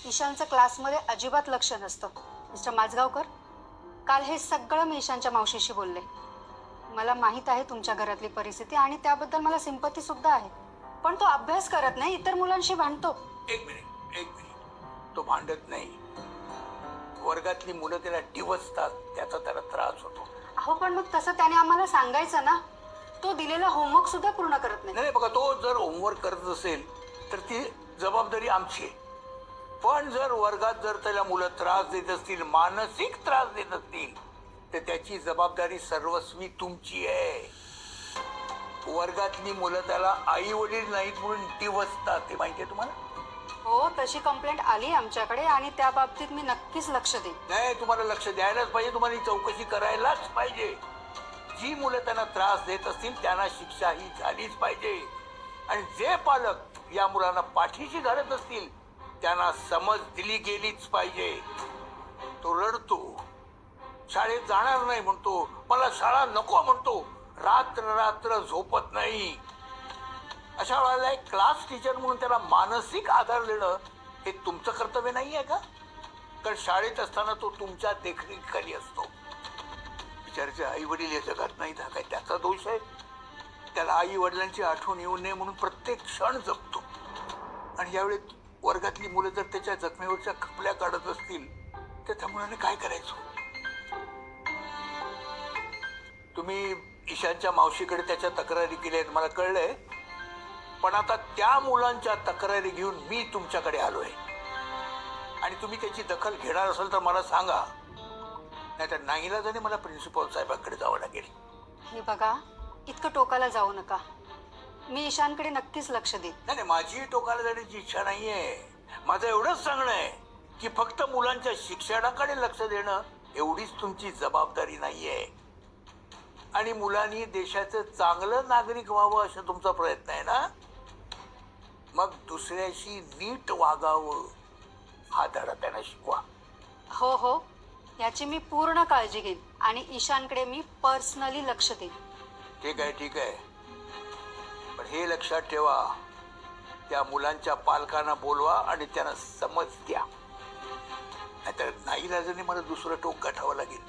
ईशानचं क्लासमध्ये अजिबात लक्ष नसतं. मिस्टर माझगावकर, काल हे सगळं मी ईशानच्या मावशीशी बोलले. मला माहीत आहे तुमच्या घरातली परिस्थिती आणि त्याबद्दल मला सिंपती सुद्धा आहे. पण तो अभ्यास करत नाही, इतर मुलांशी भांडतो. एक मिनिट. तो भांडत नाही. वर्गातली मुलं त्याला डिवचतात, त्याचा त्याला त्रास होतो. अहो पण मग तसं त्याने आम्हाला सांगायचं ना. तो दिलेला होमवर्क सुद्धा पूर्ण करत नाही. नाही बघा, तो जर होमवर्क करत असेल तर ती जबाबदारी आमची आहे. पण जर वर्गात जर त्याला मुलं त्रास देत असतील, मानसिक त्रास देत असतील, तर त्याची जबाबदारी सर्वस्वी तुमची आहे. वर्गातली मुलं त्याला आई वडील नाहीत म्हणून डिवचतात, ते माहितीये तुम्हाला? हो, तशी कंप्लेंट आली आमच्याकडे आणि त्या बाबतीत मी नक्कीच लक्ष देईन. नाही, तुम्हाला लक्ष द्यायलाच पाहिजे. तुम्हाला ही चौकशी करायलाच पाहिजे. जी मुलं त्यांना त्रास देत असतील त्यांना शिक्षा ही झालीच पाहिजे. आणि जे पालक या मुलांना पाठीशी घालत असतील त्यांना समज दिली गेलीच पाहिजे. तो रडतो, शाळेत जाणार नाही म्हणतो, मला शाळा नको म्हणतो, रात्र रात्र झोपत नाही. अशा वेळेला एक क्लास टीचर म्हणून त्याला मानसिक आधार देणं हे तुमचं कर्तव्य नाही आहे का? कारण शाळेत असताना तो तुमच्या देखरेखीखाली असतो. बिचाराचे आई वडील या जगात नाही, हा काय त्याचा दोष आहे? त्याला आई वडिलांची आठवण येऊ नये म्हणून प्रत्येक क्षण जपतो. आणि यावेळी वर्गातली मुलं जर त्याच्या जखमेवरच्या खपल्या काढत असतील तर त्या मुलाने काय करायचं? तुम्ही ईशानच्या मावशीकडे त्याच्या तक्रारी केल्या आहेत, मला कळलंय. पण आता त्या मुलांच्या तक्रारी घेऊन मी तुमच्याकडे आलोय. आणि तुम्ही त्याची दखल घेणार असाल तर मला सांगा, नाहीतर नाईलाजाने मला प्रिन्सिपल साहेबांकडे जावं लागेल. हे बघा, इतकं टोकाला जाऊ नका. मी ईशानकडे नक्कीच लक्ष देईन. नाही, माझी टोकाला जाण्याची इच्छा नाहीये. माझं एवढंच सांगणं आहे की फक्त मुलांच्या शिक्षणाकडे लक्ष देणं एवढीच तुमची जबाबदारी नाहीये. आणि मुलांनी देशाचं चांगलं नागरिक व्हावं असा तुमचा प्रयत्न आहे ना, मग दुसऱ्याशी नीट वागावं हा धडा त्यांना शिकवा. हो हो, याची मी पूर्ण काळजी घेईन आणि ईशानकडे मी पर्सनली लक्ष देईन. ठीक आहे. पण हे लक्षात ठेवा, त्या मुलांच्या पालकांना बोलवा आणि त्यांना समज द्या, नाहीतर नाईलाजाने मला दुसरं टोक गाठावं लागेल.